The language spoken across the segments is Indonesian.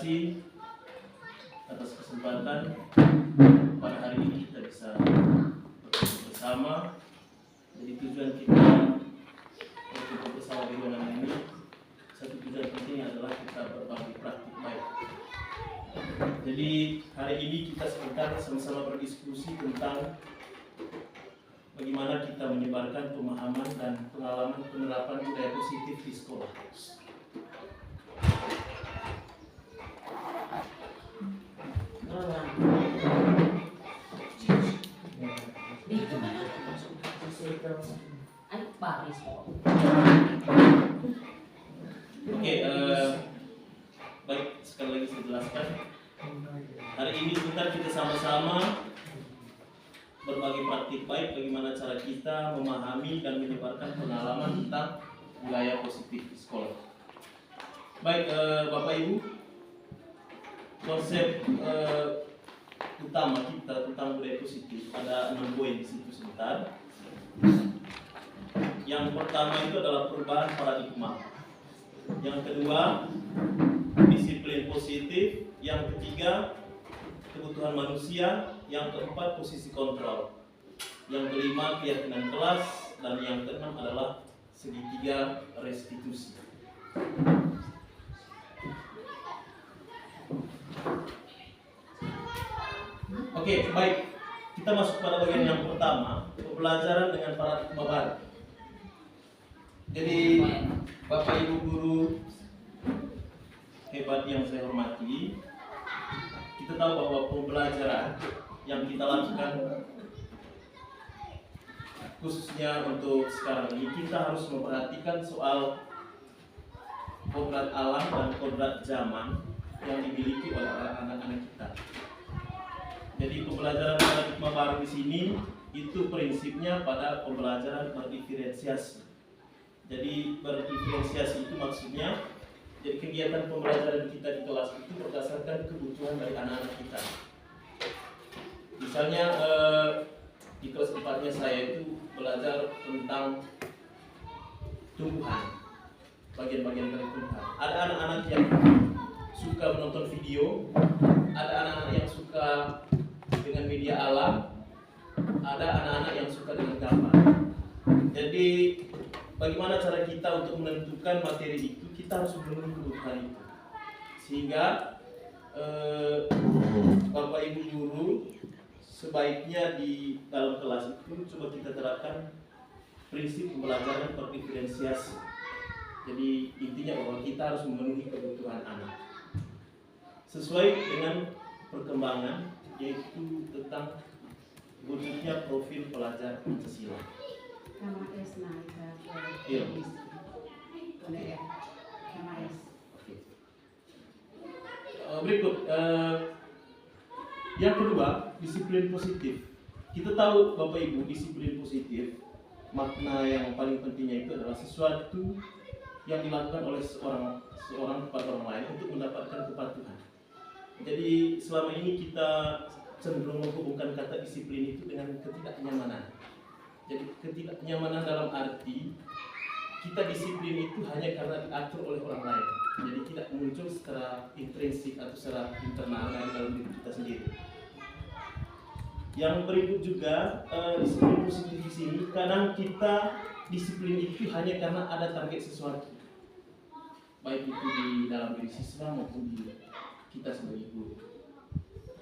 kasih atas kesempatan pada hari ini kita bisa bersama. Jadi tujuan kita untuk bersama di ruangan ini, satu tujuan penting adalah kita berbagi praktik baik. Jadi hari ini kita sebentar sama-sama berdiskusi tentang bagaimana kita menyebarkan pemahaman dan pengalaman penerapan budaya positif di sekolah. Oke, baik, sekali lagi saya jelaskan. Hari ini kita sama-sama berbagi praktik baik bagaimana cara kita memahami dan menyebarkan pengalaman tentang budaya positif di sekolah. Baik, Bapak Ibu, konsep utama kita tentang budaya positif ada 6 poin di situ sebentar. Yang pertama itu adalah perubahan paradigma. Yang kedua, disiplin positif. Yang ketiga, kebutuhan manusia. Yang keempat, posisi kontrol. Yang kelima, keyakinan kelas. Dan yang keenam adalah segitiga restitusi. Oke, baik. Kita masuk pada bagian yang pertama, pembelajaran dengan paradigma baru. Jadi, Bapak Ibu guru hebat yang saya hormati, kita tahu bahwa pembelajaran yang kita lakukan khususnya untuk sekarang ini, kita harus memperhatikan soal kodrat alam dan kodrat zaman yang dimiliki oleh anak-anak kita. Jadi pembelajaran paradigma baru di sini itu prinsipnya pada pembelajaran berdiferensiasi. Jadi berdiferensiasi itu maksudnya jadi kegiatan pembelajaran kita di kelas itu berdasarkan kebutuhan dari anak-anak kita. Misalnya di kelas 4-nya saya itu belajar tentang tumbuhan, bagian-bagian dari tumbuhan. Ada anak-anak yang suka menonton video, ada anak-anak yang suka dengan media alam, ada anak-anak yang suka dengan gambar. Jadi bagaimana cara kita untuk menentukan materi itu, kita harus memenuhi kebutuhan itu. Sehingga Bapak Ibu guru sebaiknya di dalam kelas itu coba kita terapkan prinsip pembelajaran berdiferensiasi. Jadi intinya bahwa kita harus memenuhi kebutuhan anak sesuai dengan perkembangan, yaitu tentang khususnya profil pelajar Pancasila. Iya. Berikut yang kedua, disiplin positif. Kita tahu Bapak Ibu, disiplin positif makna yang paling pentingnya itu adalah sesuatu yang dilakukan oleh seorang kepada orang lain untuk mendapatkan kepatuhan. Jadi selama ini kita cenderung menghubungkan kata disiplin itu dengan ketidaknyamanan. Jadi ketidaknyamanan dalam arti kita disiplin itu hanya karena diatur oleh orang lain. Jadi tidak muncul secara intrinsik atau secara internal dari dalam diri kita sendiri. Yang berikut juga disiplin positif di sini, kadang kita disiplin itu hanya karena ada target sesuatu, baik itu di dalam diri siswa maupun di kita sebagai guru.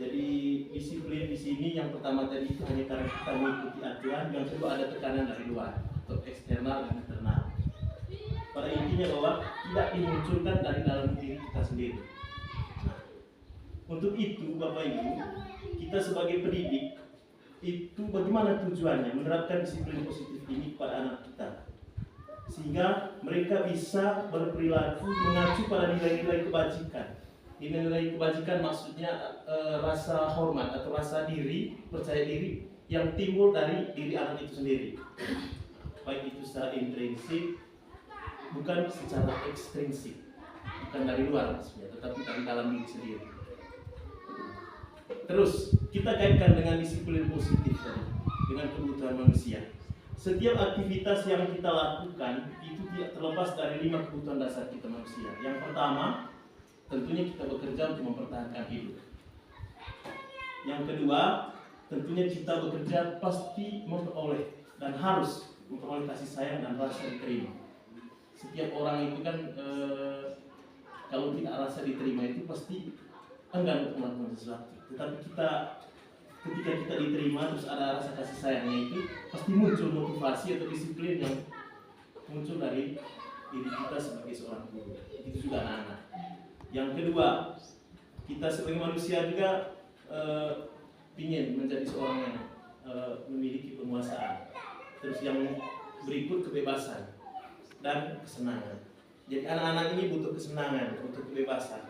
Jadi disiplin di sini yang pertama tadi itu hanya karena kita mengikuti aturan, yang kedua ada tekanan dari luar atau eksternal dan internal. Pada intinya bahwa tidak dimunculkan dari dalam diri kita sendiri. Nah, untuk itu Bapak Ibu, kita sebagai pendidik itu bagaimana tujuannya menerapkan disiplin positif ini kepada anak kita, sehingga mereka bisa berperilaku mengacu pada nilai-nilai kebajikan. Nilai-nilai kebajikan maksudnya rasa hormat atau rasa diri, percaya diri yang timbul dari diri anak itu sendiri, baik itu secara intrinsik, bukan secara ekstrinsik, bukan dari luar maksudnya, tetapi dari dalam diri sendiri. Terus kita kaitkan dengan disiplin positif tadi, dengan kebutuhan manusia. Setiap aktivitas yang kita lakukan itu tidak terlepas dari 5 kebutuhan dasar kita manusia. Yang pertama, tentunya kita bekerja untuk mempertahankan hidup. Yang kedua, tentunya kita bekerja pasti memperoleh dan harus memperoleh kasih sayang dan rasa diterima. Setiap orang itu kan kalau tidak rasa diterima itu pasti enggan untuk melakukan sesuatu. Tetapi ketika kita diterima terus ada rasa kasih sayangnya, itu pasti muncul motivasi atau disiplin yang muncul dari diri kita sebagai seorang guru. Itu juga anak-anak. Yang kedua, kita sebagai manusia juga ingin menjadi seorang yang memiliki penguasaan. Terus yang berikut kebebasan dan kesenangan. Jadi anak-anak ini butuh kesenangan, butuh kebebasan.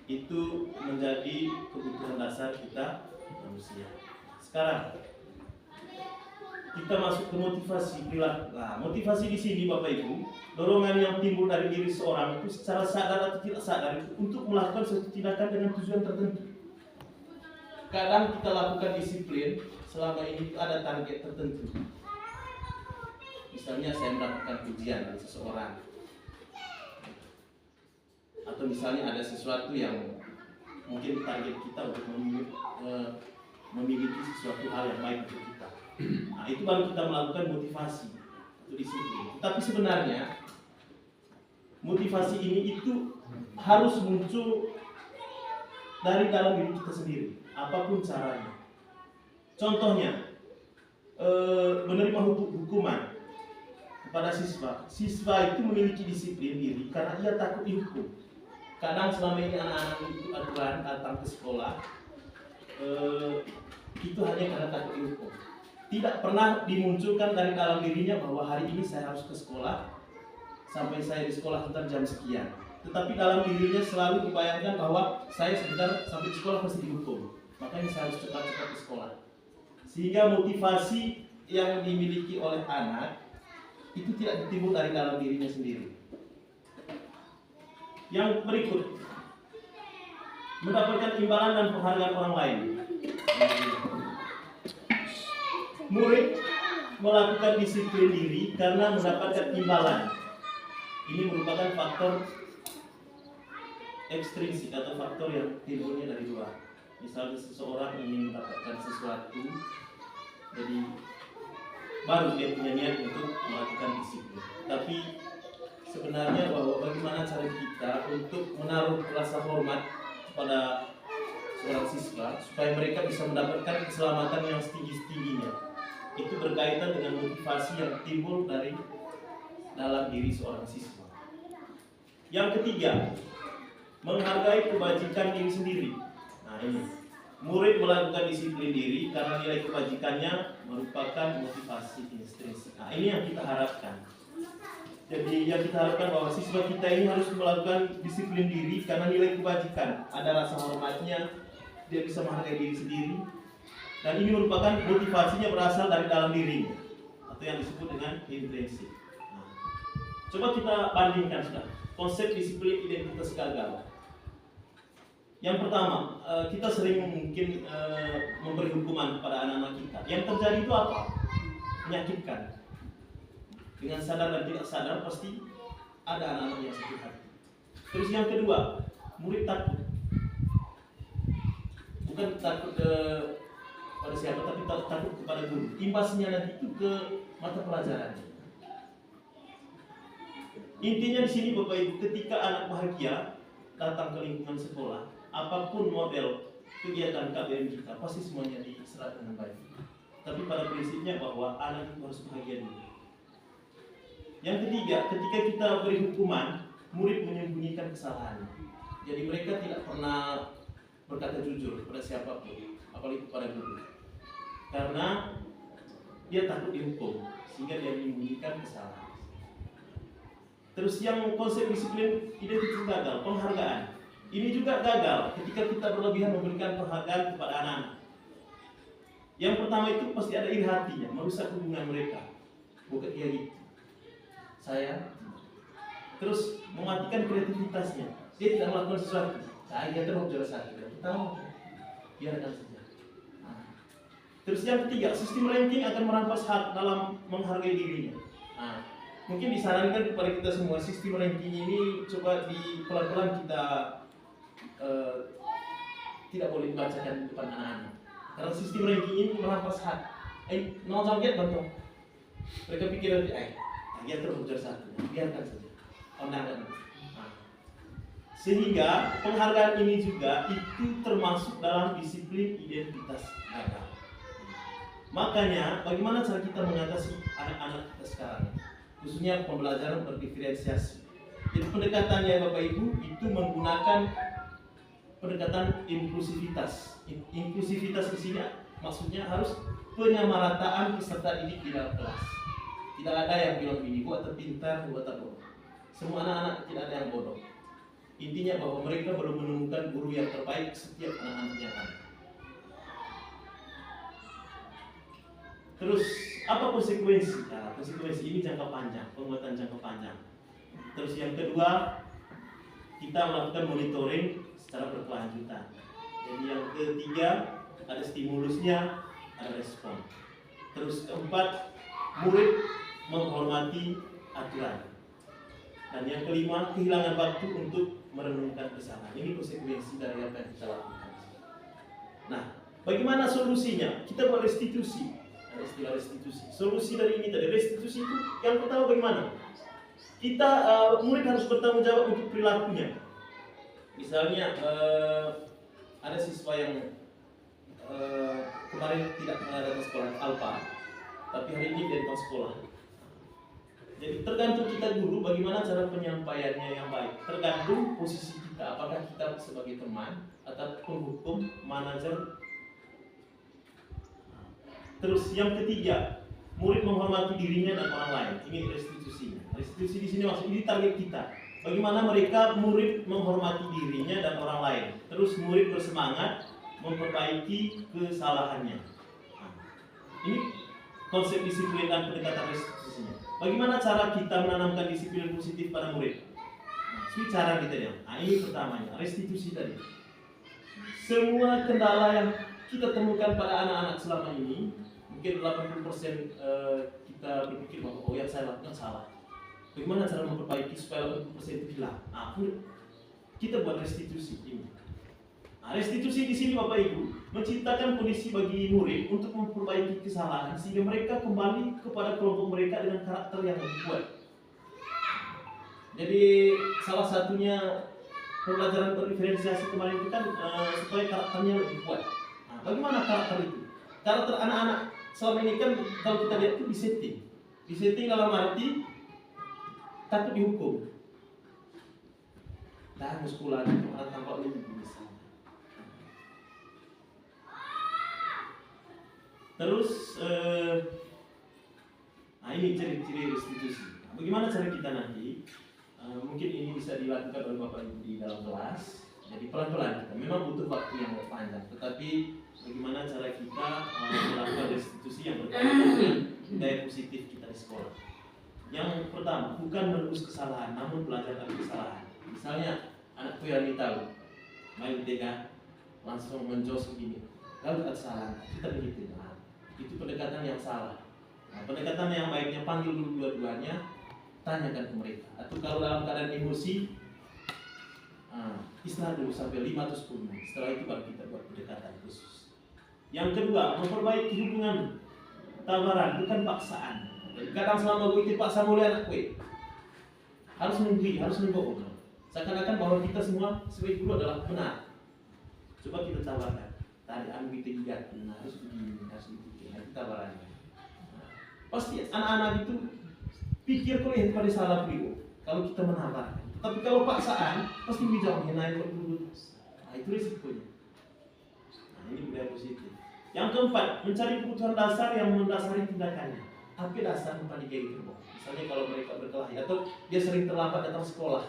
Itu menjadi kebutuhan dasar kita manusia. Sekarang kita masuk ke motivasi perilaku. Nah, motivasi di sini Bapak Ibu, dorongan yang timbul dari diri seorang itu secara sadar atau tidak sadar itu untuk melakukan suatu tindakan dengan tujuan tertentu. Kadang kita lakukan disiplin selama ini ada target tertentu. Misalnya saya mendapatkan pujian dari seseorang, atau misalnya ada sesuatu yang mungkin target kita untuk memiliki sesuatu hal yang baik untuk kita. Nah, itu baru kita melakukan motivasi atau disiplin. Tapi sebenarnya motivasi ini itu harus muncul dari dalam diri kita sendiri, apapun caranya. Contohnya, menerima hukuman kepada siswa. Siswa itu memiliki disiplin diri karena ia takut dihukum. Kadang selama ini anak-anak itu aturan datang ke sekolah itu hanya karena takut dihukum. Tidak pernah dimunculkan dari dalam dirinya bahwa hari ini saya harus ke sekolah, sampai saya di sekolah sekitar jam sekian. Tetapi dalam dirinya selalu dibayangkan bahwa saya sebentar sampai di sekolah pasti dihukum. Makanya saya harus cepat-cepat ke sekolah. Sehingga motivasi yang dimiliki oleh anak itu tidak timbul dari dalam dirinya sendiri. Yang berikut, mendapatkan imbalan dan penghargaan orang lain. Murid melakukan disiplin diri karena mendapatkan imbalan. Ini merupakan faktor ekstrinsik atau faktor yang timbulnya dari luar. Misalnya seseorang ingin mendapatkan sesuatu, jadi baru dia punya niat untuk melakukan disiplin. Tapi sebenarnya bahwa bagaimana cara kita untuk menaruh rasa hormat kepada seorang siswa supaya mereka bisa mendapatkan keselamatan yang setinggi-tingginya, itu berkaitan dengan motivasi yang timbul dari dalam diri seorang siswa. Yang ketiga, menghargai kebajikan diri sendiri. Nah ini, murid melakukan disiplin diri karena nilai kebajikannya merupakan motivasi intrinsik. Nah ini yang kita harapkan. Jadi yang kita harapkan bahwa siswa kita ini harus melakukan disiplin diri karena nilai kebajikan. Ada rasa hormatnya, dia bisa menghargai diri sendiri. Dan ini merupakan motivasinya berasal dari dalam dirinya, atau yang disebut dengan intrinsik. Nah, coba kita bandingkan sudah konsep disiplin identitas gagal. Yang pertama, kita sering mungkin memberi hukuman kepada anak-anak kita. Yang terjadi itu apa? Menyakitkan. Dengan sadar dan tidak sadar pasti ada anak-anak yang sakit hati. Terus yang kedua, murid takut. Bukan takut pada siapa, tapi takut kepada guru. Imbasnya nanti itu ke mata pelajaran. Intinya di sini Bapak Ibu, ketika anak bahagia datang ke lingkungan sekolah, apapun model kegiatan KBM kita pasti semuanya diserap dengan baik. Tapi pada prinsipnya bahwa anak itu harus bahagia dulu. Yang ketiga, ketika kita beri hukuman, murid menyembunyikan kesalahannya. Jadi mereka tidak pernah berkata jujur kepada siapapun, apalagi kepada guru, karena dia takut dihukum, sehingga dia menyembunyikan kesalahan. Terus yang konsep disiplin identitas gagal, penghargaan. Ini juga gagal ketika kita berlebihan memberikan penghargaan kepada anak-anak. Yang pertama itu pasti ada iri hatinya, merusak hubungan mereka. Bukan dia gitu. Saya terus mematikan kreativitasnya. Dia tidak melakukan sesuatu. Dia terus juara satu. Kita mau biarkan saja. Nah. Terus yang ketiga, sistem ranking akan merampas hak dalam menghargai dirinya. Nah, mungkin disarankan kepada kita semua sistem ranking ini coba di pelan-pelan kita tidak boleh dibacakan di depan anak-anak. Karena sistem ranking ini merampas hati. Mau target bantu. Mereka pikir nanti, dia terbujar satu, biarkan saja. Nah. Sehingga penghargaan ini juga itu termasuk dalam disiplin identitas dagang. Makanya bagaimana cara kita mengatasi anak-anak kita sekarang, khususnya pembelajaran berdiferensiasi. Jadi pendekatannya Bapak Ibu itu menggunakan pendekatan inklusivitas. Inklusivitas di sini maksudnya harus penyamarataan peserta didik di dalam kelas. Tidak ada yang bilang ini gua terpintar, gua terbodoh. Semua anak-anak tidak ada yang bodoh. Intinya bahwa mereka belum menemukan guru yang terbaik setiap anak-anak yang ada. Terus apa konsekuensi? Nah, konsekuensi ini jangka panjang, penguatan jangka panjang. Terus yang kedua, kita melakukan monitoring secara berkelanjutan. Jadi yang ketiga, ada stimulusnya, ada respon. Terus keempat, murid menghormati aturan. Dan yang kelima, kehilangan waktu untuk merenungkan kesalahan. Ini konsekuensi dari apa yang kita lakukan. Nah, bagaimana solusinya? Kita buat restitusi. Ada istilah restitusi. Solusi dari ini tadi, restitusi itu yang pertama bagaimana? Kita murid harus bertanggung jawab untuk perilakunya. Misalnya ada siswa yang kemarin tidak pernah datang sekolah alfa, tapi hari ini dia datang sekolah. Jadi tergantung kita guru bagaimana cara penyampaiannya yang baik. Tergantung posisi kita, apakah kita sebagai teman atau penghukum, manajer. Terus yang ketiga, murid menghormati dirinya dan orang lain. Ini restitusinya. Restitusi di sini maksudnya ini target kita. Bagaimana mereka murid menghormati dirinya dan orang lain. Terus murid bersemangat memperbaiki kesalahannya. Ini konsep disiplin dan pendekatan restitusinya. Bagaimana cara kita menanamkan disiplin positif pada murid? Ini cara kita ya. Nah, ini pertamanya, restitusi tadi. Semua kendala yang kita temukan pada anak-anak selama ini, mungkin 80% kita berpikir bahwa yang saya lakukan salah. Bagaimana cara memperbaiki supaya 80% itu hilang? Nah, kita buat restitusi ini. Nah, restitusi di sini Bapak Ibu menciptakan kondisi bagi murid untuk memperbaiki kesalahan sehingga mereka kembali kepada kelompok mereka dengan karakter yang lebih kuat. Jadi salah satunya pembelajaran berdiferensiasi kemarin itu kan supaya karakternya lebih kuat. Nah, bagaimana karakter itu? Karakter anak-anak selama ini kan kalau kita lihat itu disetting. Disetting dalam arti takut dihukum. Dah sekolah itu anak tampak lebih bisa. Terus, nah ini ciri-ciri restitusi. Nah, bagaimana cara kita nanti? Mungkin ini bisa dilakukan oleh Bapak Ibu di dalam kelas. Jadi pelan-pelan kita. Memang butuh waktu yang panjang. Tetapi bagaimana cara kita melakukan restitusi yang berkaitan dengan daya positif kita di sekolah? Yang pertama, bukan menebus kesalahan, namun belajar dari kesalahan. Misalnya anakku yang tahu main tega langsung menjos begini. Lalu ada kesalahan, kita begitu. Nah, itu pendekatan yang salah. Nah, pendekatan yang baiknya panggil dulu dua-duanya, tanyakan ke mereka. Atau kalau dalam keadaan emosi, istirahat dulu sampai 5 atau 10 menit. Setelah itu baru kita buat pendekatan khusus. Yang kedua, memperbaiki hubungan tawaran, bukan paksaan. Jadi kadang selama gue dipaksa oleh anak gue, harus menggigit, harus membohong. Seakan-akan bahwa kita semua sebagai guru adalah benar. Coba kita tawarkan. Tadi ambil kita harus begini, harus begitu. Nah, itu tawarannya. Nah, pasti anak-anak itu pikir kok yang pada salah beliau kalau kita menawarkan. Tapi kalau paksaan, pasti dijawabnya naik dulu. Nah, itu risikonya. Nah, ini budaya positif. Yang keempat, mencari kebutuhan dasar yang mendasari tindakannya. Tapi dasar bukan digigit gerbong. Misalnya kalau mereka berkelahi atau dia sering terlambat datang sekolah,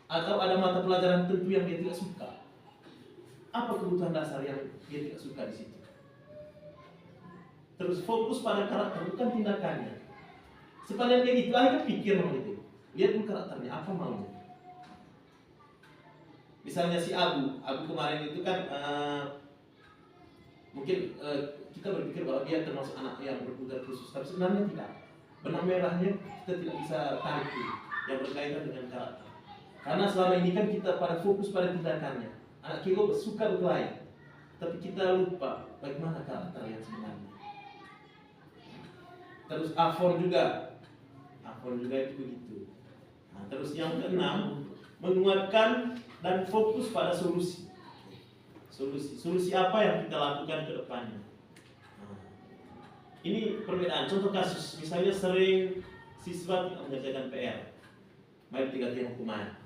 atau ada mata pelajaran tertentu yang dia tidak suka. Apa kebutuhan dasar yang dia tidak suka di situ? Terus fokus pada karakter bukan tindakannya. Sepanjang dia gitu, akhirnya pikir mau itu. Lihat dulu karakternya apa maunya. Misalnya si Abu kemarin itu kan mungkin kita berpikir bahwa dia termasuk anak yang berkebutuhan khusus, tapi sebenarnya tidak. benang merahnya kita tidak bisa tarik dulu, yang berkaitan dengan karakter. Karena selama ini kan kita pada fokus pada tindakannya. Anak kita suka berkelahi, tapi kita lupa bagaimana karakter yang sebenarnya. Terus afor juga itu begitu. Nah, terus yang keenam, menguatkan dan fokus pada solusi. Solusi apa yang kita lakukan ke depannya. Nah, ini perbedaan. Contoh kasus, misalnya sering siswa tidak mengerjakan PR, baik diganti hukuman.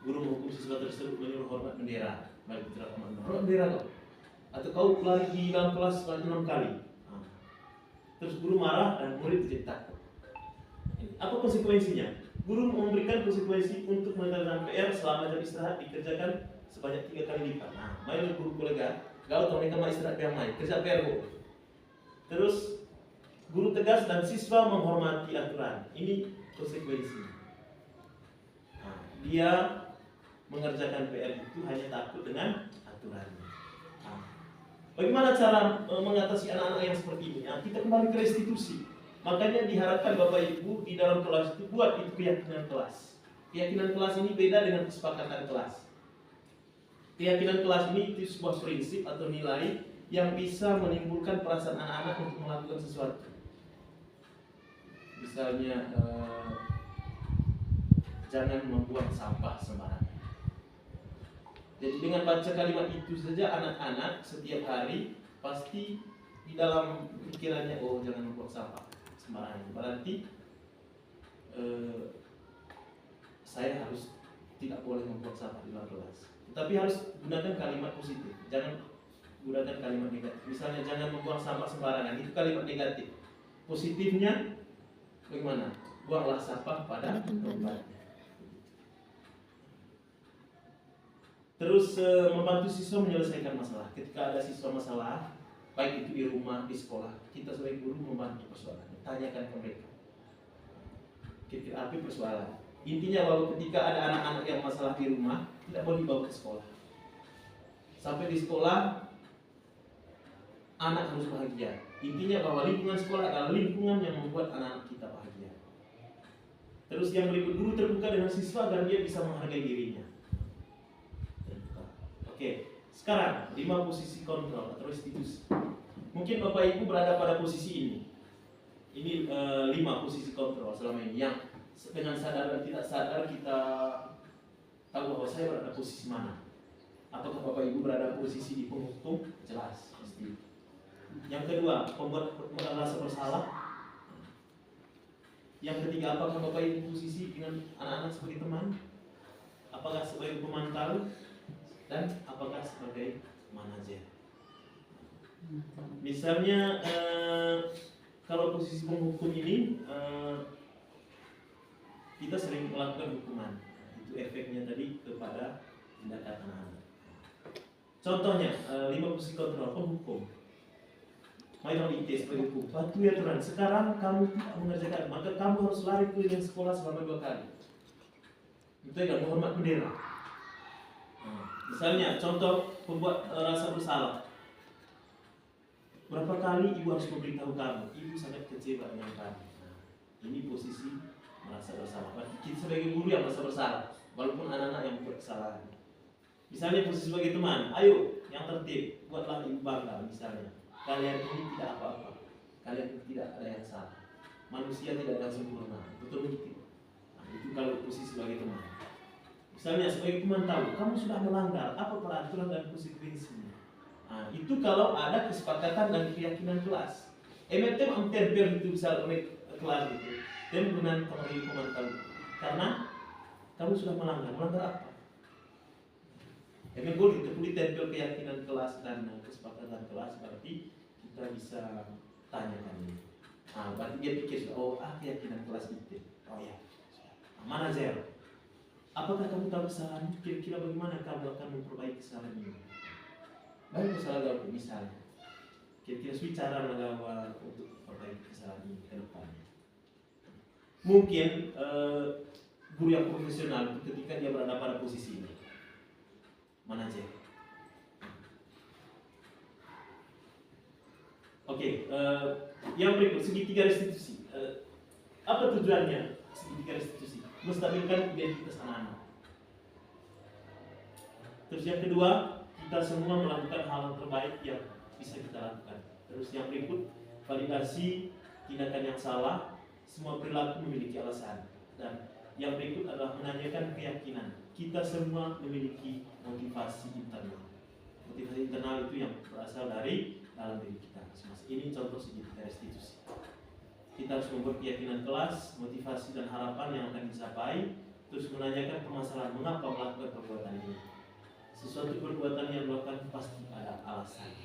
Guru menghukum siswa tersebut menyuruh hormat bendera, baik tidak hormat bendera kau. Atau kau lari di dalam kelas 6 kali. Nah, terus guru marah dan murid jadi takut. Apa konsekuensinya? Guru memberikan konsekuensi untuk mengerjakan PR selama jam istirahat dikerjakan sebanyak 3 kali lipat. Nah, main guru kolega, kau tahu mereka mau istirahat yang main, kerja PR kok. Terus guru tegas dan siswa menghormati aturan. Ini konsekuensinya. Nah, dia mengerjakan PR itu hanya takut dengan aturannya. Nah, bagaimana cara mengatasi anak-anak yang seperti ini? Nah, kita kembali ke restitusi. Makanya diharapkan Bapak Ibu di dalam kelas itu buat itu keyakinan kelas. Keyakinan kelas ini beda dengan kesepakatan kelas. Keyakinan kelas ini itu sebuah prinsip atau nilai yang bisa menimbulkan perasaan anak-anak untuk melakukan sesuatu. Misalnya jangan membuang sampah sembarangan. Jadi dengan baca kalimat itu saja anak-anak setiap hari pasti di dalam pikirannya, oh jangan membuang sampah sembarangan. Berarti saya harus tidak boleh membuang sampah di luar kelas. Tapi harus gunakan kalimat positif. Jangan gunakan kalimat negatif. Misalnya jangan membuang sampah sembarangan, itu kalimat negatif. Positifnya bagaimana? Buanglah sampah pada tempatnya. Terus membantu siswa menyelesaikan masalah. Ketika ada siswa masalah, baik itu di rumah, di sekolah, kita sebagai guru membantu persoalannya. Tanyakan ke mereka. Kira-kira apa persoalan? Intinya bahwa ketika ada anak-anak yang masalah di rumah, tidak boleh dibawa ke sekolah. Sampai di sekolah, anak harus bahagia. Intinya bahwa lingkungan sekolah adalah lingkungan yang membuat anak-anak kita bahagia. Terus yang berikut, guru terbuka dengan siswa agar dia bisa menghargai dirinya. Oke, sekarang 5 posisi kontrol atau restitusi. Mungkin Bapak Ibu berada pada posisi ini. Ini 5 posisi kontrol selama ini yang dengan sadar dan tidak sadar kita tahu bahwa saya berada posisi mana. Apakah Bapak Ibu berada posisi di penghukum? Jelas, pasti. Yang kedua, pembuat merasa bersalah. Yang ketiga, apakah Bapak Ibu posisi dengan anak-anak sebagai teman? Apakah sebagai pemantau? Dan apakah sebagai manajer? Misalnya kalau posisi penghukum ini kita sering melakukan hukuman. Itu efeknya tadi kepada tindakan anak-anak. Contohnya 5 posisi kontrol penghukum. Mari kita tes sebagai hukum. Patuhi aturan. Sekarang kamu tidak mengerjakan, maka kamu harus lari keliling sekolah selama 2 kali. Itu yang menghormat bendera. Misalnya contoh pembuat rasa bersalah. Berapa kali ibu harus memberitahu kamu, ibu sangat kecewa dengan kamu. Nah, ini posisi merasa bersalah. Berarti kita sebagai guru yang merasa bersalah, walaupun anak-anak yang membuat kesalahan. Misalnya posisi sebagai teman, ayo yang tertib, buatlah ibu bangga. Misalnya, kalian ini tidak apa-apa, kalian tidak ada yang salah. Manusia tidak ada yang sempurna, betul begitu. Nah, itu kalau posisi sebagai teman. Misalnya sebagai teman tahu, kamu sudah melanggar, apa peraturan dan konsekuensinya. Nah, itu kalau ada kesepakatan dan keyakinan kelas. Emetem tempel itu bisa kelas itu. Dan gunakan kembali pemantau. Karena kamu sudah melanggar apa? Emang boleh itu tempel keyakinan kelas dan kesepakatan kelas, berarti kita bisa tanyakan ini. Nah, berarti dia pikir, oh keyakinan kelas itu. Oh ya, manajer. Apakah kamu tahu kesalahan? Kira-kira bagaimana kamu akan memperbaiki kesalahan ini? Baik kesalahan kamu misalnya. Kira-kira cara mengawal untuk memperbaiki kesalahan ini ke depannya. Mungkin guru yang profesional ketika dia berada pada posisi ini, manajer. Oke, yang berikut segitiga restitusi. Apa tujuannya segitiga restitusi? Menstabilkan identitas anak-anak. Terus yang kedua, kita semua melakukan hal terbaik yang bisa kita lakukan. Terus yang berikut, validasi tindakan yang salah. Semua perilaku memiliki alasan. Dan yang berikut adalah menanyakan keyakinan. Kita semua memiliki motivasi internal. Motivasi internal itu yang berasal dari dalam diri kita masing-masing. Ini contoh segitiga restitusi. Kita harus membuat keyakinan kelas, motivasi dan harapan yang akan dicapai. Terus menanyakan permasalahan mengapa melakukan perbuatan ini. Sesuatu perbuatan yang dilakukan pasti ada alasan.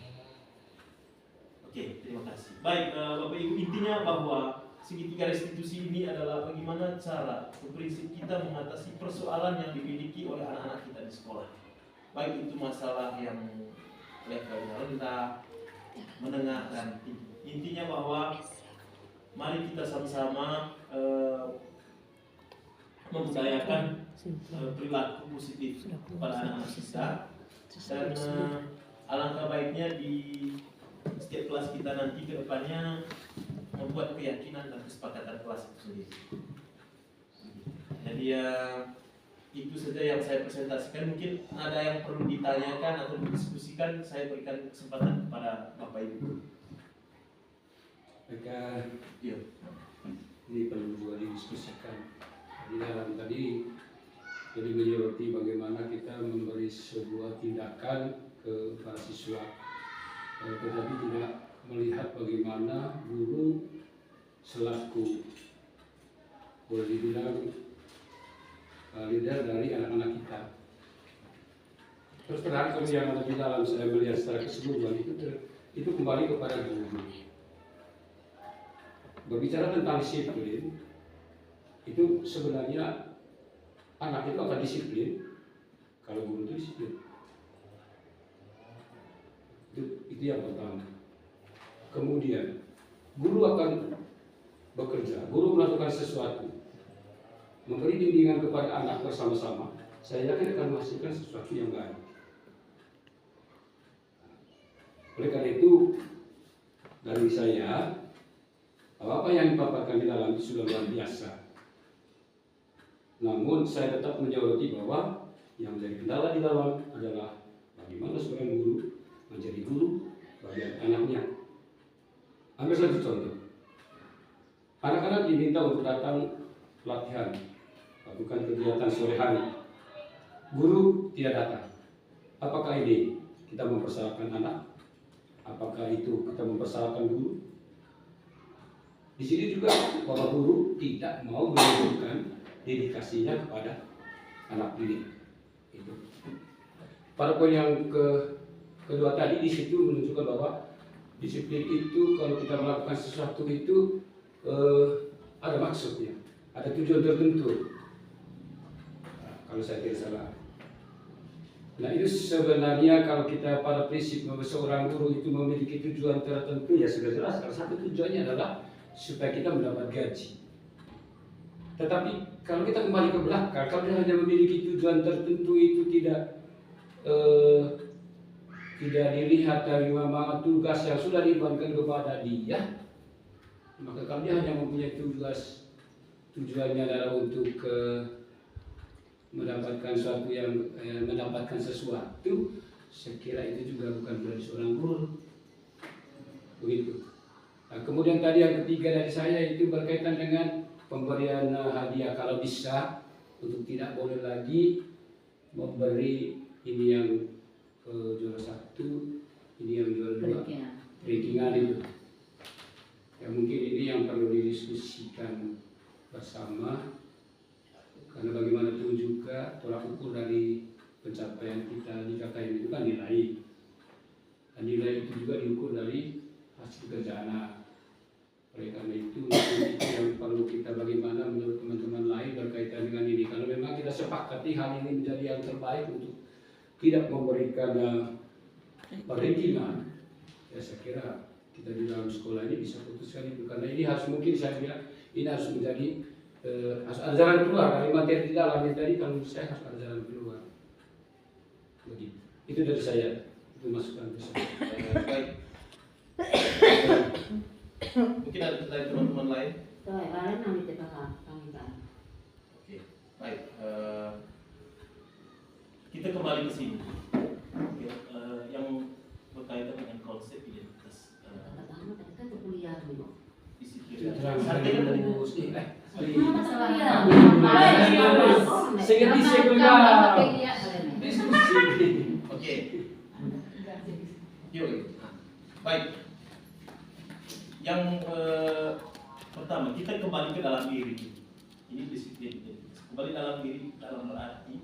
Oke, terima kasih. Baik, Bapak Ibu, intinya bahwa segitiga restitusi ini adalah bagaimana cara prinsip kita mengatasi persoalan yang dimiliki oleh anak-anak kita di sekolah. Baik itu masalah yang levelnya rendah, menengah, dan tinggi. Intinya bahwa mari kita sama-sama membudayakan perilaku positif kepada anak-anak kita, dan alangkah baiknya di setiap kelas kita nanti ke depannya membuat keyakinan dan kesepakatan kelas itu sendiri. Jadi ya itu saja yang saya presentasikan. Mungkin ada yang perlu ditanyakan atau didiskusikan, saya berikan kesempatan kepada Bapak Ibu. Maka ini perlu juga didiskusikan. Di dalam tadi jadi menyoroti bagaimana kita memberi sebuah tindakan ke para siswa, tetapi tidak melihat bagaimana guru selaku boleh dibilang leader dari anak-anak kita. Terus terang kalau yang lebih dalam saya melihat secara keseluruhan itu kembali kepada guru. Berbicara tentang disiplin, itu sebenarnya anak itu akan disiplin kalau guru itu disiplin. Itu yang pertama. Kemudian guru akan bekerja, guru melakukan sesuatu, memberi bimbingan kepada anak bersama-sama. Saya yakin akan menghasilkan sesuatu yang baik. Oleh karena itu, dari saya, apa yang dipaparkan di dalam itu sudah luar biasa. Namun saya tetap menyoroti bahwa yang menjadi kendala di dalam adalah bagaimana seorang guru menjadi guru bagi anaknya. Ambil satu contoh. Anak-anak diminta untuk datang pelatihan, lakukan kegiatan sore hari. Guru tidak datang. Apakah ini kita mempersalahkan anak? Apakah itu kita mempersalahkan guru? Di sini juga bahwa guru tidak mau menunjukkan dedikasinya kepada anak didik. Itu. Pada poin yang kedua tadi di situ menunjukkan bahwa disiplin itu kalau kita melakukan sesuatu itu ada maksudnya, ada tujuan tertentu. Nah, kalau saya tidak salah. Nah itu sebenarnya kalau kita pada prinsip bahwa seorang guru itu memiliki tujuan tertentu, ya sudah jelas. Salah satu tujuannya adalah supaya kita mendapat gaji. Tetapi kalau kita kembali ke belakang, kalau dia hanya memiliki tujuan tertentu itu tidak dilihat dari memang tugas yang sudah dibebankan kepada dia, maka kalau dia hanya mempunyai tujuannya adalah untuk mendapatkan sesuatu yang mendapatkan sesuatu, saya kira itu juga bukan dari seorang guru. Begitu. Nah, kemudian tadi yang ketiga dari saya itu berkaitan dengan pemberian hadiah. Kalau bisa untuk tidak boleh lagi memberi ini yang juara 1, ini yang juara 2, rankingan itu. Ya mungkin ini yang perlu didiskusikan bersama, karena bagaimanapun juga tolak ukur dari pencapaian kita di KKN itu kan nilai, dan nilai itu juga diukur dari hasil kerja anak. Oleh karena itu yang perlu kita bagaimana menurut teman-teman lain berkaitan dengan ini. Kalau memang kita sepakati hal ini menjadi yang terbaik untuk tidak memberikan rankingan, ya saya kira kita di dalam sekolah ini bisa putuskan itu. Karena ini harus, mungkin saya bilang ini harus menjadi harus ada jalan keluar dari materi di dalamnya tadi. Kalau saya harus ada jalan keluar. Begitu. Itu dari saya. Itu masukan dari saya. Baik. Mungkin ada dari teman-teman lain. lain nanti kita kami. Oke, baik. Kita kembali ke sini. Oke, yang berkaitan dengan konsep identitas Pertama tadi kan kuliah dulu. disiplin. Terang Artinya tadi diskusi. oke. Yuk. Baik. Yang pertama kita kembali ke dalam diri. Ini disiplin. Kembali dalam diri dalam berarti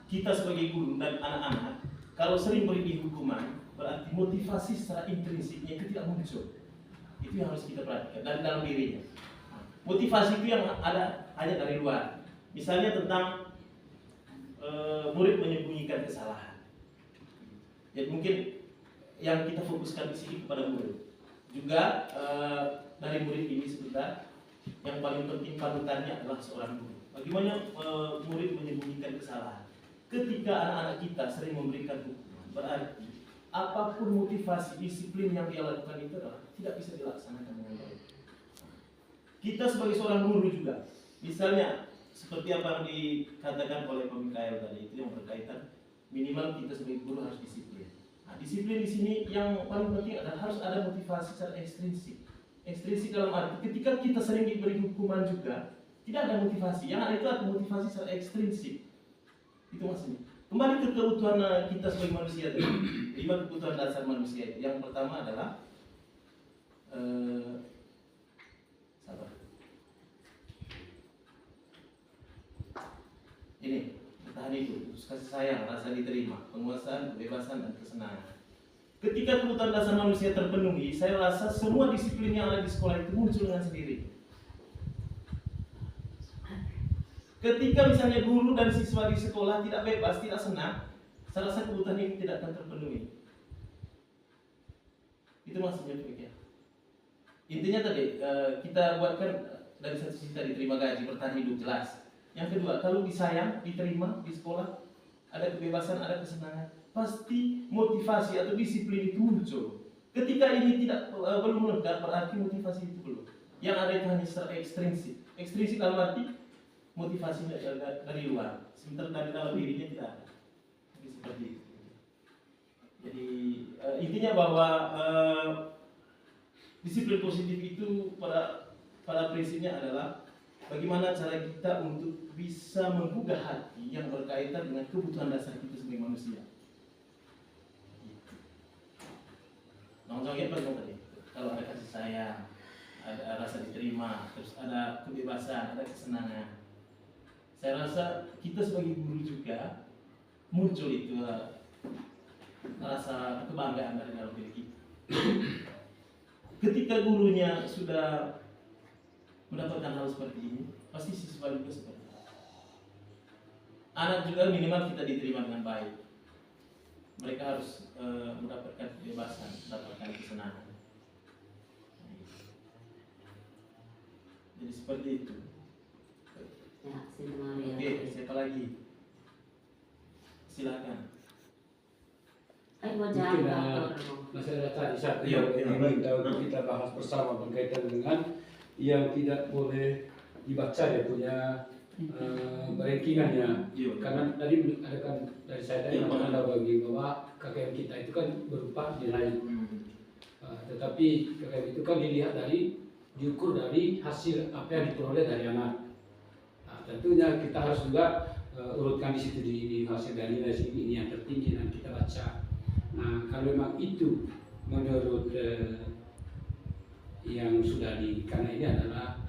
kita sebagai guru dan anak-anak kalau sering beri hukuman berarti motivasi secara intrinsiknya itu tidak muncul. Itu yang harus kita perhatikan dari dalam dirinya. Motivasi itu yang ada hanya dari luar. Misalnya tentang murid menyembunyikan kesalahan. Jadi mungkin yang kita fokuskan di sini kepada murid. Juga dari murid ini sebentar yang paling penting panutannya adalah seorang guru. Bagaimana murid menyembunyikan kesalahan? Ketika anak-anak kita sering memberikan hukuman, berarti apapun motivasi disiplin yang dia lakukan itu adalah tidak bisa dilaksanakan dengan baik. Kita sebagai seorang guru juga, misalnya seperti apa yang dikatakan oleh Pak Mikael tadi, itu yang berkaitan minimal kita sebagai guru harus disiplin. Nah, disiplin di sini yang paling penting adalah harus ada motivasi secara ekstrinsik. Ekstrinsik dalam arti ketika kita sering diberi hukuman juga tidak ada motivasi. Yang ada itu ada motivasi secara ekstrinsik. Itu maksudnya. Kembali ke keutuhan kita sebagai manusia tadi. 5 kebutuhan dasar manusia itu. Yang pertama adalah sabar. Ini bertahan hidup, terus kasih sayang, rasa diterima, penguasaan, kebebasan, dan kesenangan. Ketika kebutuhan dasar manusia terpenuhi, saya rasa semua disiplin yang ada di sekolah itu muncul dengan sendiri. Ketika misalnya guru dan siswa di sekolah tidak bebas, tidak senang, saya rasa kebutuhan ini tidak akan terpenuhi. Itu maksudnya demikian. Intinya tadi kita buatkan dari satu sisi tadi terima gaji, bertahan hidup jelas. Yang kedua, kalau disayang, diterima di sekolah, ada kebebasan, ada kesenangan, pasti motivasi atau disiplin itu muncul. Ketika ini tidak belum lengkap, berarti motivasi itu belum. Yang ada itu hanya secara ekstrinsik. Ekstrinsik dalam arti motivasinya dari luar, sementara dari dalam dirinya tidak ada. Jadi seperti itu. Jadi intinya bahwa disiplin positif itu pada prinsipnya adalah bagaimana cara kita untuk bisa menggugah hati yang berkaitan dengan kebutuhan dasar kita sebagai manusia. Nongkrongnya apa tadi? Kalau ada kasih sayang, ada rasa diterima, terus ada kebebasan, ada kesenangan. Saya rasa kita sebagai guru juga muncul itu rasa kebanggaan dari dalam diri kita. Ketika gurunya sudah mendapatkan hal seperti ini, pasti siswa juga seperti itu. Anak juga minimal kita diterima dengan baik. Mereka harus mendapatkan kebebasan, mendapatkan kesenangan. Jadi seperti itu. Oke, siapa lagi? Silakan. Mungkin masih ada tadi satu yang ingin kita bahas bersama berkaitan dengan yang tidak boleh dibaca dia punya rankingannya. Karena tadi ada kan dari saya tadi ada bagi bahwa KKM kita itu kan berupa nilai. Tetapi KKM itu kan dilihat diukur dari hasil apa yang diperoleh dari anak. Tentunya kita harus juga urutkan di situ di hasil dari nilai ini yang tertinggi dan kita baca. Nah, kalau memang itu menurut yang sudah karena ini adalah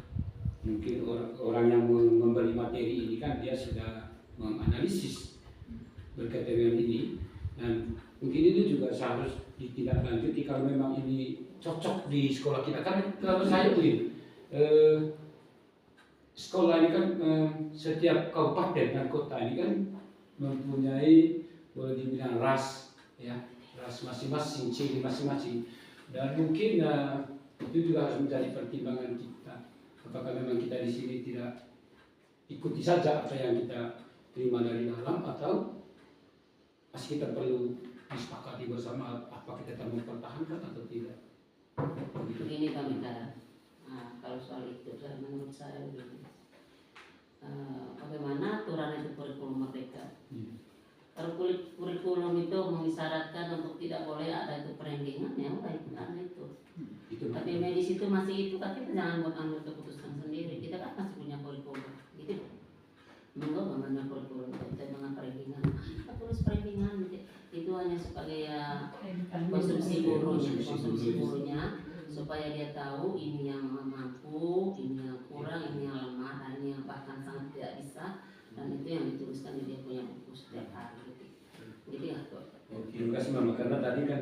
mungkin orang yang memberi materi ini kan dia sudah menganalisis berkaitan dengan ini dan mungkin ini juga seharus ditindaklanjuti kalau memang ini cocok di sekolah kita. Karena kalau saya begini, sekolah ini kan setiap kabupaten dan kota ini kan mempunyai boleh dibilang ras, ya, ras masing-masing, ciri masing-masing, dan mungkin itu juga harus menjadi pertimbangan kita. Apakah memang kita di sini tidak ikuti saja apa yang kita terima dari dalam atau masih kita perlu disepakati bersama apa kita akan mempertahankan atau tidak. Begini Bang Ika, kalau soal itu menurut saya begini, bagaimana aturan itu kurikulum merdeka. Kalau kurikulum itu mengisyaratkan untuk tidak boleh ada itu perenggingan, ya udah ikutan itu. Tapi medis itu masih itu, tapi kita jangan buat ambil keputusan sendiri. Kita kan masih punya kurikulum, gitu. Mengapa namanya kurikulum kita mengapa perenggingan? Kita tulis perenggingan itu hanya sebagai konsumsi gurunya, supaya dia tahu ini yang mampu, ini yang kurang, ini yang lemah, dan ini yang bahkan sangat tidak bisa. Dan itu yang dituliskan di dia punya buku setiap hari gitu. Jadi ya tuh. Terima kasih Mama, karena tadi kan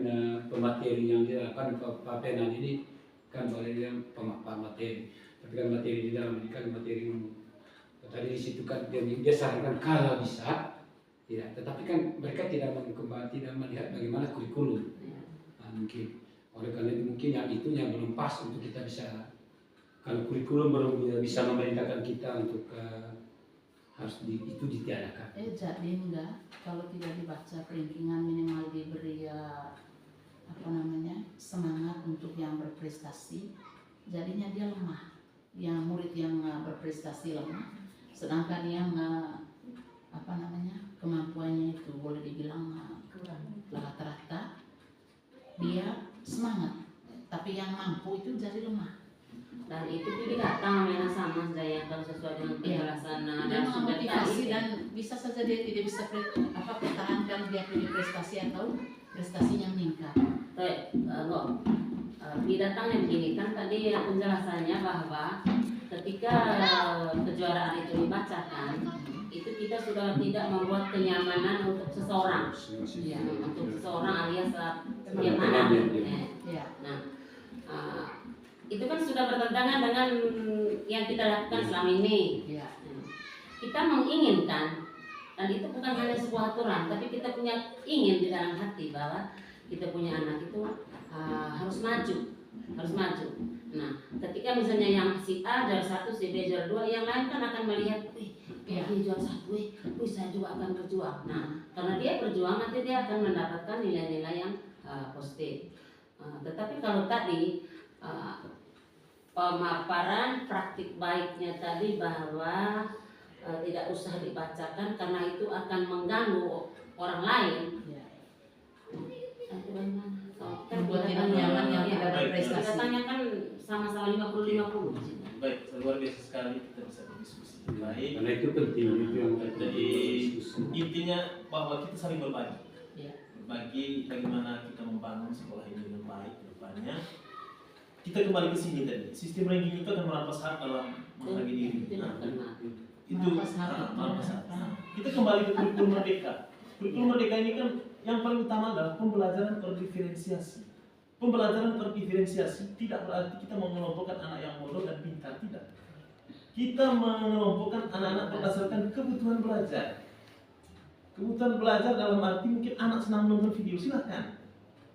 pemateri yang dilakukan papenan ini kan boleh dia pemateri, tapi kan materi di dalam ini kan materi umum. Tadi di situ kan dia sarankan kalau bisa, ya, tetapi kan mereka tidak melihat bagaimana kurikulum. Nah, mungkin oleh karena itu mungkin yang itu yang belum pas untuk kita bisa, kalau kurikulum belum bisa memerintahkan kita untuk harus itu ditiadakan. Jadi enggak, kalau tidak dibaca peringkingan minimal diberi semangat untuk yang berprestasi, jadinya dia lemah. Yang murid yang berprestasi lemah, sedangkan yang kemampuannya itu boleh dibilang rata-rata dia semangat, tapi yang mampu itu jadi lemah. Dan itu juga datang sama saya kalau sesuai dengan penjelasan dan memotivasi, dan bisa saja dia tidak bisa pertahankan dia punya prestasi atau prestasinya meningkat. Datangnya begini kan tadi penjelasannya bahwa ketika kejuaraan itu dibacakan, itu kita sudah tidak membuat kenyamanan untuk seseorang, untuk seseorang alias bagaimana. Nah, itu kan sudah bertentangan dengan yang kita lakukan selama ini. Kita menginginkan, dan itu bukan hanya sebuah aturan, tapi kita punya ingin di dalam hati bahwa kita punya anak itu harus maju. Nah, ketika misalnya yang si A juara 1, si B juara 2, yang lain kan akan melihat, dia juara 1, saya juga akan berjuang. Nah, karena dia berjuang nanti dia akan mendapatkan nilai-nilai yang positif. Tetapi kalau tadi pemaparan praktik baiknya tadi bahwa tidak usah dibacakan karena itu akan mengganggu orang lain. Membuat tidak nyaman yang tidak berprestasi. Kita tanyakan sama-sama 50-50. Baik, luar biasa sekali kita bisa berdiskusi. Baik. Karena itu penting itu yang Jadi intinya bahwa kita saling berbagi. Berbagi bagaimana kita membangun sekolah ini dengan baik ke depannya. Kita kembali ke sini tadi. Sistem ranking itu akan merampas hak dalam menghargai diri. Itu merampas hak. Kita kembali ke kurikulum merdeka. Kurikulum merdeka ini kan yang paling utama adalah pembelajaran berdiferensiasi. Pembelajaran berdiferensiasi tidak berarti kita mengelompokkan anak yang bodoh dan pintar, tidak. Kita mengelompokkan anak-anak berdasarkan kebutuhan belajar. Kebutuhan belajar dalam arti mungkin anak senang nonton video, silahkan.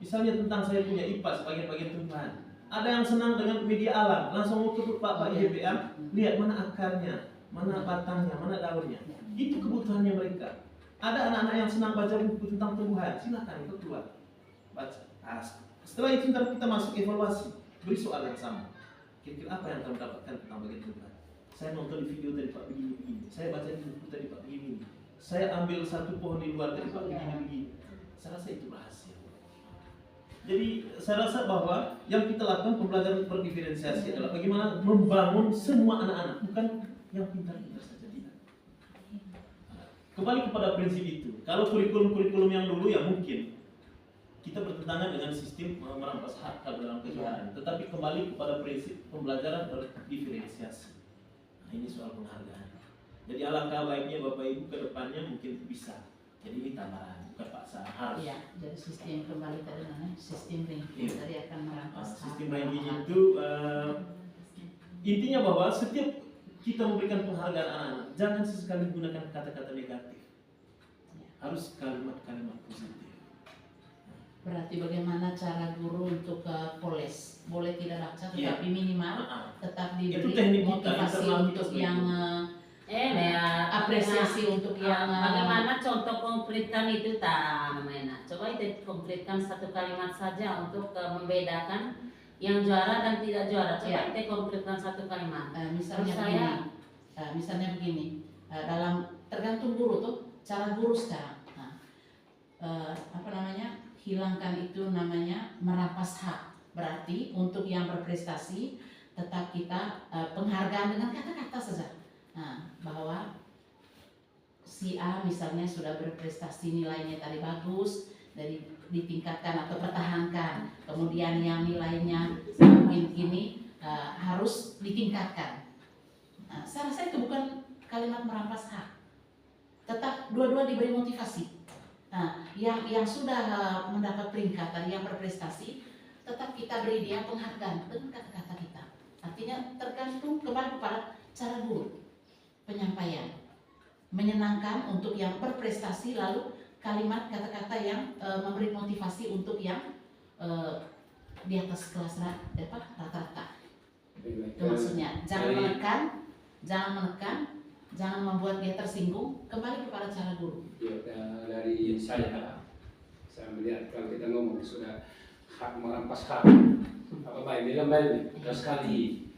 Misalnya tentang saya punya IPA sebagai bagian tumbuhan. Ada yang senang dengan media alam, langsung mau ke Pak IBM, lihat mana akarnya, mana batangnya, mana daunnya. Itu kebutuhannya mereka. Ada anak-anak yang senang baca buku tentang tumbuhan, silahkan itu keluar baca. Setelah itu ntar kita masuk evaluasi, beri soal yang sama. Kira-kira apa yang kamu dapatkan tentang bagian tumbuhan? Saya nonton di video tadi Pak begini-begini, saya baca di buku tadi Pak begini, saya ambil satu pohon di luar tadi Pak begini-begini. Saya rasa itu berhasil. Jadi saya rasa bahwa yang kita lakukan pembelajaran berdiferensiasi adalah bagaimana membangun semua anak-anak, bukan yang pintar-pintar saja, tidak. Kembali kepada prinsip itu. Kalau kurikulum-kurikulum yang dulu ya mungkin kita bertentangan dengan sistem merampas hak dalam kejuaraan. Tetapi kembali kepada prinsip pembelajaran berdiferensiasi. Nah, ini soal penghargaan. Jadi alangkah baiknya Bapak Ibu ke depannya mungkin bisa. Jadi ini tambahan, bukan paksa harus. Jadi sistem kembali tadi sistem ranking tadi akan merampas hak. Sistem ranking itu intinya bahwa setiap kita memberikan penghargaan anak-anak, jangan sesekali menggunakan kata-kata negatif. Harus kalimat-kalimat positif. Berarti bagaimana cara guru untuk poles? Boleh tidak baca, tetapi minimal tetap diberi motivasi untuk yang apresiasi untuk yang bagaimana contoh konkretkan itu namanya. Coba itu konkretkan satu kalimat saja untuk membedakan yang juara dan tidak juara. Coba Ya. kita konkretkan satu kalimat. Misalnya Terus begini, misalnya begini, dalam tergantung guru tuh cara guru sekarang. Apa namanya, hilangkan itu namanya merampas hak. Berarti untuk yang berprestasi tetap kita penghargaan dengan kata-kata saja. Bahwa si A misalnya sudah berprestasi, nilainya tadi bagus, dari ditingkatkan atau pertahankan. Kemudian yang nilainya mungkin gini harus ditingkatkan. Saya rasa itu bukan kalimat merampas hak. Tetap dua-dua diberi motivasi. Yang sudah mendapat peringkat tadi, yang berprestasi, tetap kita beri dia penghargaan dengan kata-kata kita. Artinya tergantung kembali kepada cara guru penyampaian. Menyenangkan untuk yang berprestasi, lalu kalimat kata-kata yang memberi motivasi untuk yang di atas kelas rata-rata. Itu maksudnya. Jangan menekan, jangan membuat dia tersinggung. Kembali kepada cara guru. Ya, dari saya melihat kalau kita ngomong sudah hak merampas hak, apa baik bilang baik nih, sekali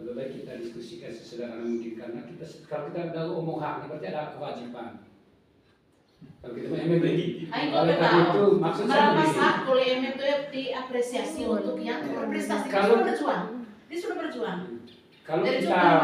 lebih baik kita diskusikan sesederhana mungkin, karena kalau kita udah ngomong hak berarti ada kewajiban. Kalau kita Begitu. oleh karena itu maksud saya Merampas begini. hak oleh itu diapresiasi untuk yang berprestasi. Dia Kalau- sudah berjuang. Dia sudah berjuang. Kalau Dari kita contoh